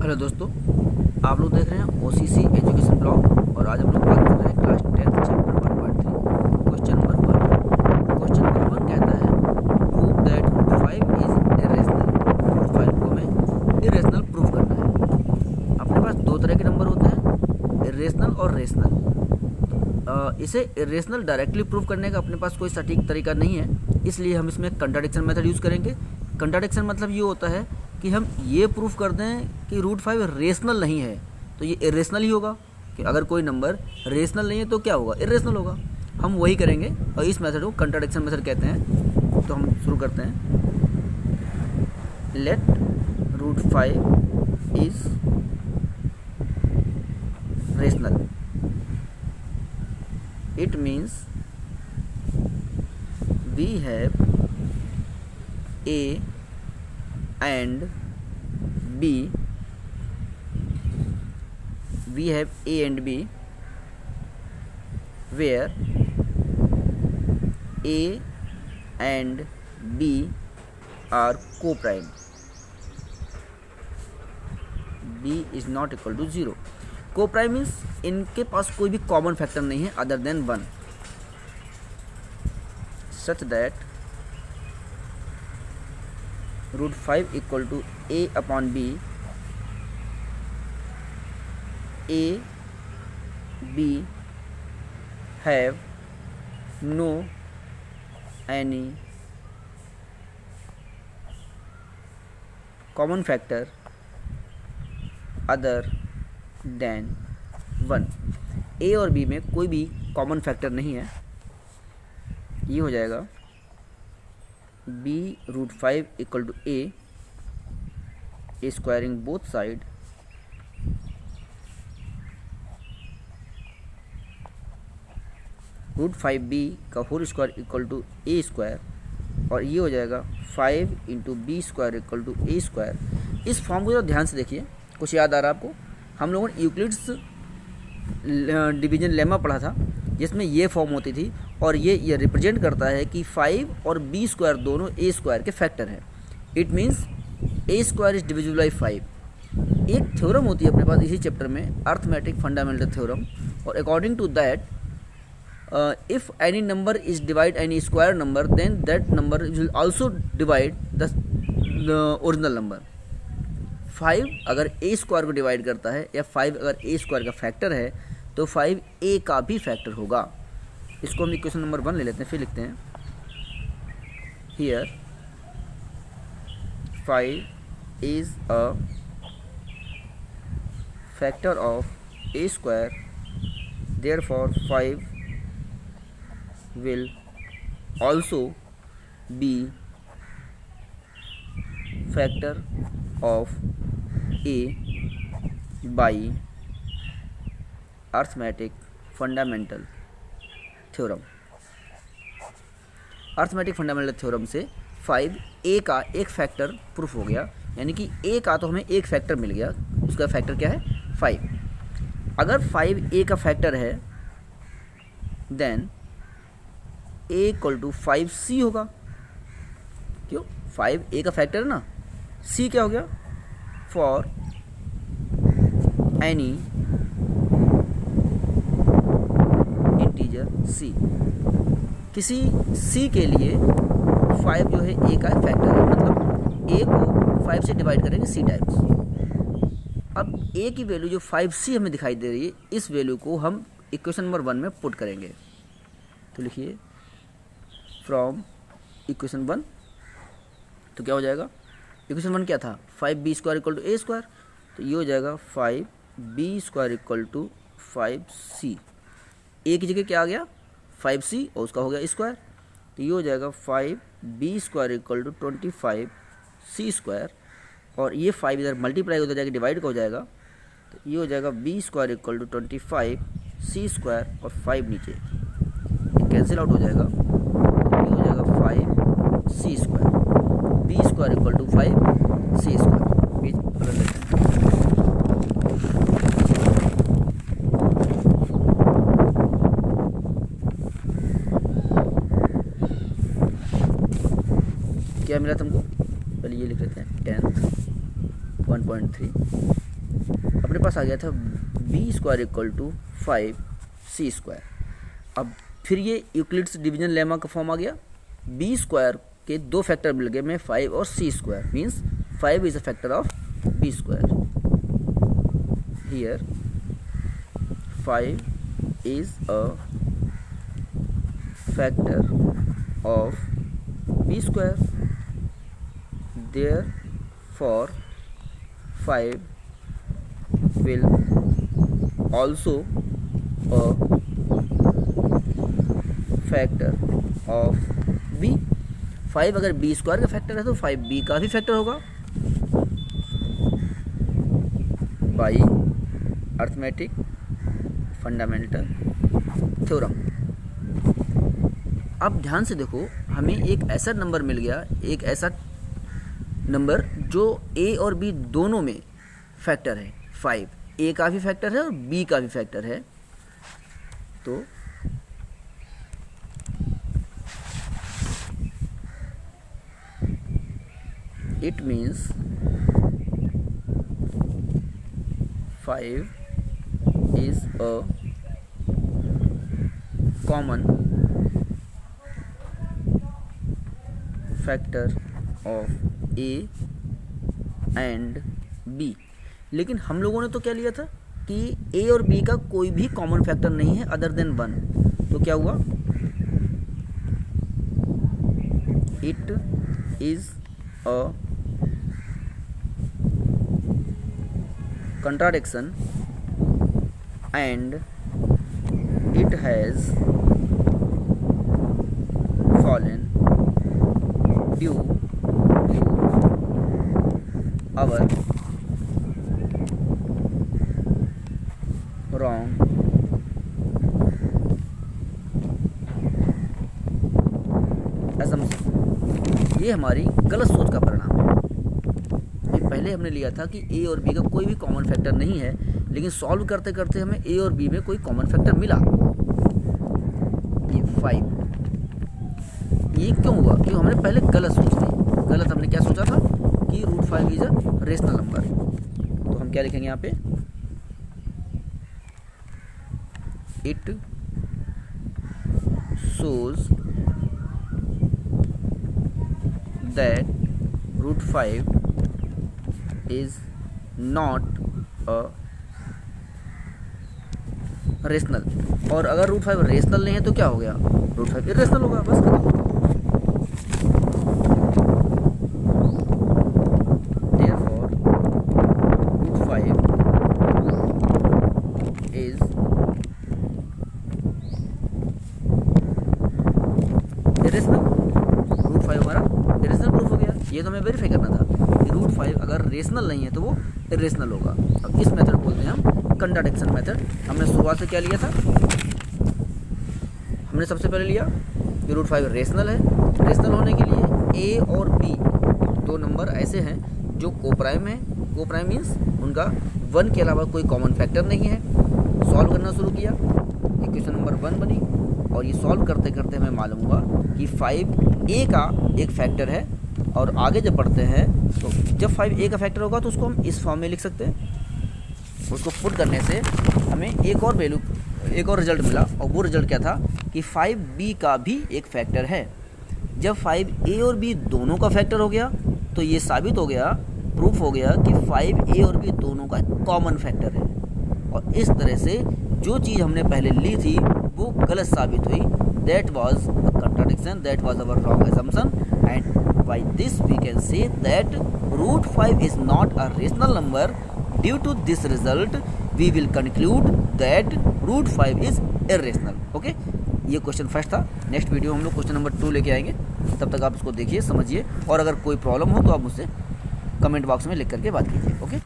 Hello दोस्तों, आप लोग देख रहे हैं ओसीसी एजुकेशन ब्लॉग और आज हम लोग बात कर रहे हैं class 10 chapter 1.3 question number 1। Question number 1 कहता है prove that root 5 is irrational. Root 5 को हमें इरेशनल प्रूव करना है। अपने पास दो तरह के नंबर होते हैं, इरेशनल और रेशनल। इसे इरेशनल डायरेक्टली प्रूव करने का अपने पास कोई सटीक तरीका नहीं है, इसलिए हम इसमें कंट्राडिक्शन मेथड यूज़ करेंगे। कंट्राडिक्शन मतलब ये होता है कि हम ये प्रूफ कर दें कि रूट 5 रेशनल नहीं है तो ये इरेशनल ही होगा, कि अगर कोई नंबर रेशनल नहीं है तो क्या होगा, इरेशनल होगा। हम वही करेंगे और इस मेथड को कंट्राडिक्शन मेथड कहते हैं। तो हम शुरू करते हैं। Let root 5 is rational, it means we have a and b, we have a and b where a and b are co-prime, b is not equal to 0। co-prime means इनके पास कोई भी कॉमन फैक्टर नहीं है other than 1, such that root 5 equal to a upon b, a b have no any common factor other than 1। a और b में कोई भी common factor नहीं है। ये हो जाएगा b root 5 equal to a squaring both side root 5b का whole square equal to a square, और ये हो जाएगा 5 into b square equal to a square. इस फॉर्म को जरा ध्यान से देखिए, कुछ याद आ रहा है आपको? हम लोगों ने यूक्लिड्स डिवीजन लेमा पढ़ा था जिसमें ये फॉर्म होती थी, और ये रिप्रेजेंट करता है कि 5 और बी स्क्वायर दोनों ए स्क्वायर के फैक्टर हैं। It means A square is divisible by 5। एक थ्योरम होती है अपने पास इसी चैप्टर में, अर्थमेटिक फंडामेंटल थ्योरम, और according to that if any number is divide any square number then that number will also divide the original number. 5 अगर ए square को divide करता है या 5 अगर ए स्क्वायर का फैक्टर है तो 5 ए का भी फैक्टर होगा। इसको हम इक्वेशन नंबर 1 ले लेते हैं, फिर लिखते हैं here 5 is a factor of A square, therefore 5 will also be factor of A by arithmetic fundamental theorem. Arithmetic fundamental theorem से 5 ए का एक फैक्टर प्रूफ हो गया, यानी कि ए का तो हमें एक फैक्टर मिल गया, उसका फैक्टर क्या है 5। अगर 5 ए का फैक्टर है then A equal to 5c होगा। क्यों? 5 ए का फैक्टर है ना, c क्या हो गया? फॉर एनी इंटीजर c, किसी c के लिए 5 जो है a का फैक्टर है, मतलब a को 5 से डिवाइड करेंगे c टाइम्स। अब a की वैल्यू जो 5c हमें दिखाई दे रही है, इस वैल्यू को हम इक्वेशन नंबर 1 में पुट करेंगे। तो लिखिए फ्रॉम इक्वेशन 1, तो क्या हो जाएगा? इक्वेशन 1 क्या था? 5b square equal to a square, तो ये हो जाएगा 5b square equal to 5c। ए की जगह क्या आ गया? 5c, और उसका हो गया स्क्वायर, तो ये हो जाएगा 5b square equal to 25c square, और ये 5 इधर मल्टीप्लाई होता जाएगा, डिवाइड का हो जाएगा, तो ये हो जाएगा b square equal to 25c square, और 5 नीचे कैंसिल आउट हो जाएगा, तो ये हो जाएगा 5c square, b square equal to 5c square. बीच बदल लेते हैं। क्या मिला तुमको? पहले ये लिख लेते हैं 10th 1.3 अपने पास आ गया था b² = 5c²। अब फिर ये यूक्लिड्स डिवीजन लेमा का फॉर्म आ गया, b² के 2 फैक्टर मिल गए में 5 और c², means 5 is a factor of b²। Here 5 is a factor of b², therefore 5 will also a factor of b। 5 अगर b² का फैक्टर है तो 5b का भी फैक्टर होगा बाई अर्थमेटिक फंडामेंटल थ्योरम। अब ध्यान से देखो, हमें एक ऐसा नंबर मिल गया, एक ऐसा नंबर जो a और b दोनों में फैक्टर है। 5 a का भी फैक्टर है और b का भी फैक्टर है, तो it means 5 is a common factor of A and B। लेकिन हम लोगों ने तो क्या लिया था कि A और B का कोई भी कॉमन फैक्टर नहीं है अदर देन 1, तो क्या हुआ, it is a contradiction and it has fallen due to our wrong assumption। ये हमारी गलत सोच का परिणाम है। पहले हमने लिया था कि a और b का कोई भी कॉमन फैक्टर नहीं है, लेकिन सॉल्व करते करते हमें a और b में कोई कॉमन फैक्टर मिला, ये 5। ये क्यों हुआ? क्योंकि हमने पहले गलत सोच ली। गलत हमने क्या सोचा था कि √5 इज अ रेशनल नंबर। तो हम क्या लिखेंगे यहाँ पे, it shows that √5 is not a rational. और अगर √5 रेशनल नहीं है तो क्या हो गया, √5 इरेशनल होगा, बस खत्म। Therefore √5 is irrational. √5 हमारा इरेशनल प्रूफ हो गया। ये तो हमें वेरीफाई करना था कि √5 अगर रेशनल नहीं है तो वो इरेशनल होगा। अब इस मेथड बोलते हैं हम कंट्राडिक्शन मेथड। हमने शुरुआत से क्या लिया था, हमने सबसे पहले लिया कि √5 रेशनल है। रेशनल होने के लिए a और b दो नंबर ऐसे हैं जो कोप्राइम है। कोप्राइम मीन्स उनका 1 के अलावा कोई कॉमन फैक्टर नहीं है। सॉल्व करना शुरू किया, इक्वेशन नंबर 1 बनी, और ये सॉल्व करते करते हमें मालूम हुआ कि 5a का एक फैक्टर है। और आगे जब बढ़ते हैं तो जब 5a का फैक्टर होगा तो उसको हम इस फॉर्म में लिख सकते हैं। उसको पुट करने से हमें एक और वैल्यू, एक और रिजल्ट मिला, और वो रिजल्ट क्या था कि 5b का भी एक फैक्टर है। जब 5a और b दोनों का फैक्टर हो गया तो ये साबित हो गया, प्रूफ हो गया कि 5a और b दोनों का कॉमन फैक्टर है। और इस तरह से जो चीज़ हमने पहले ली थी वो गलत साबित हुई। That was a contradiction, that was our wrong assumption, and by this we can say that √5 is not a rational number. Due to this result we will conclude that √5 is irrational. Okay, ये question first था। Next video हम लोग question number 2 लेके आएंगे। तब तक आप इसको देखिए, समझिए, और अगर कोई प्रॉब्लम हो तो आप मुझसे कमेंट बॉक्स में लिख करके बात कीजिए। ओके।